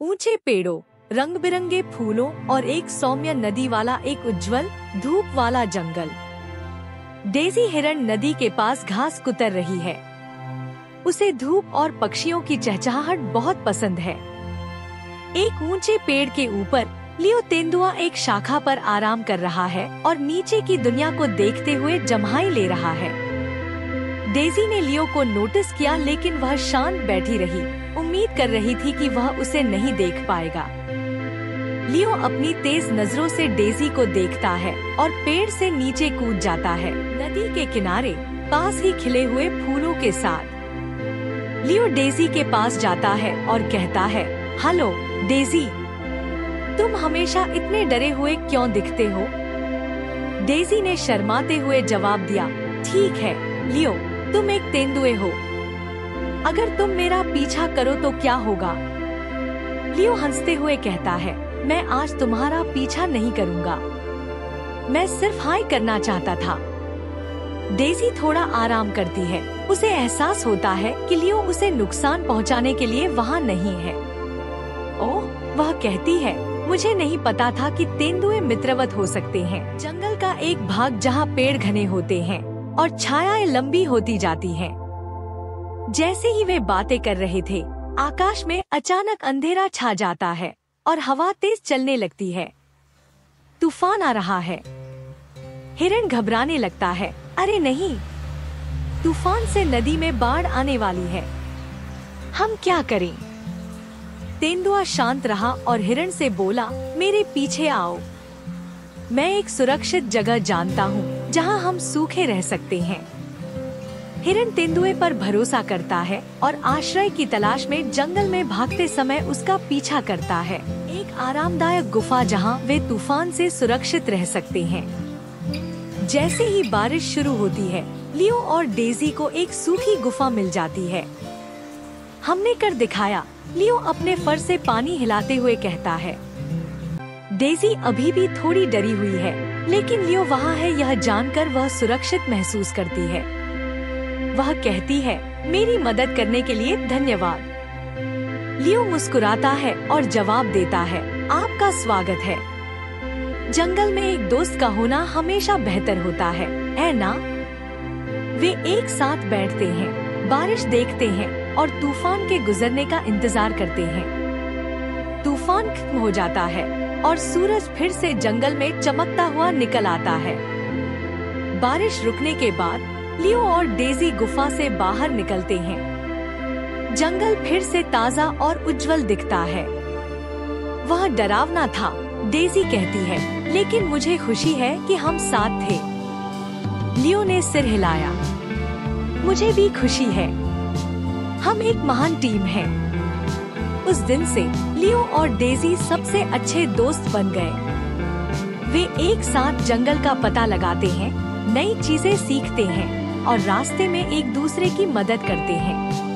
ऊंचे पेड़ों, रंग बिरंगे फूलों और एक सौम्य नदी वाला एक उज्जवल धूप वाला जंगल। डेज़ी हिरण नदी के पास घास कुतर रही है। उसे धूप और पक्षियों की चहचहाहट बहुत पसंद है। एक ऊंचे पेड़ के ऊपर लियो तेंदुआ एक शाखा पर आराम कर रहा है और नीचे की दुनिया को देखते हुए जम्हाई ले रहा है। डेज़ी ने लियो को नोटिस किया, लेकिन वह शांत बैठी रही, उम्मीद कर रही थी कि वह उसे नहीं देख पाएगा। लियो अपनी तेज नजरों से डेज़ी को देखता है और पेड़ से नीचे कूद जाता है, नदी के किनारे पास ही खिले हुए फूलों के साथ। लियो डेज़ी के पास जाता है और कहता है, हेलो डेज़ी, तुम हमेशा इतने डरे हुए क्यों दिखते हो? डेज़ी ने शर्माते हुए जवाब दिया, ठीक है लियो, तुम एक तेंदुए हो। अगर तुम मेरा पीछा करो तो क्या होगा? लियो हंसते हुए कहता है, मैं आज तुम्हारा पीछा नहीं करूँगा, मैं सिर्फ हाय करना चाहता था। डेज़ी थोड़ा आराम करती है। उसे एहसास होता है कि लियो उसे नुकसान पहुंचाने के लिए वहाँ नहीं है। ओह, वह कहती है, मुझे नहीं पता था कि तेंदुए मित्रवत हो सकते हैं। जंगल का एक भाग जहाँ पेड़ घने होते हैं और छायाएं लंबी होती जाती हैं। जैसे ही वे बातें कर रहे थे, आकाश में अचानक अंधेरा छा जाता है और हवा तेज चलने लगती है। तूफान आ रहा है। हिरण घबराने लगता है, अरे नहीं, तूफान से नदी में बाढ़ आने वाली है, हम क्या करें? तेंदुआ शांत रहा और हिरण से बोला, मेरे पीछे आओ, मैं एक सुरक्षित जगह जानता हूँ जहाँ हम सूखे रह सकते हैं। हिरण तेंदुए पर भरोसा करता है और आश्रय की तलाश में जंगल में भागते समय उसका पीछा करता है, एक आरामदायक गुफा जहाँ वे तूफान से सुरक्षित रह सकते हैं। जैसे ही बारिश शुरू होती है, लियो और डेज़ी को एक सूखी गुफा मिल जाती है। हमने कर दिखाया, लियो अपने फर से पानी हिलाते हुए कहता है। डेज़ी अभी भी थोड़ी डरी हुई है, लेकिन लियो वहाँ है यह जानकर वह सुरक्षित महसूस करती है। वह कहती है, मेरी मदद करने के लिए धन्यवाद। लियो मुस्कुराता है और जवाब देता है, आपका स्वागत है। जंगल में एक दोस्त का होना हमेशा बेहतर होता है ना? वे एक साथ बैठते हैं, बारिश देखते हैं और तूफान के गुजरने का इंतजार करते हैं। तूफान खत्म हो जाता है और सूरज फिर से जंगल में चमकता हुआ निकल आता है। बारिश रुकने के बाद लियो और डेज़ी गुफा से बाहर निकलते हैं। जंगल फिर से ताज़ा और उज्जवल दिखता है। वह डरावना था, डेज़ी कहती है, लेकिन मुझे खुशी है कि हम साथ थे। लियो ने सिर हिलाया, मुझे भी खुशी है, हम एक महान टीम हैं। उस दिन से लियो और डेज़ी सबसे अच्छे दोस्त बन गए। वे एक साथ जंगल का पता लगाते हैं, नई चीजें सीखते हैं और रास्ते में एक दूसरे की मदद करते हैं।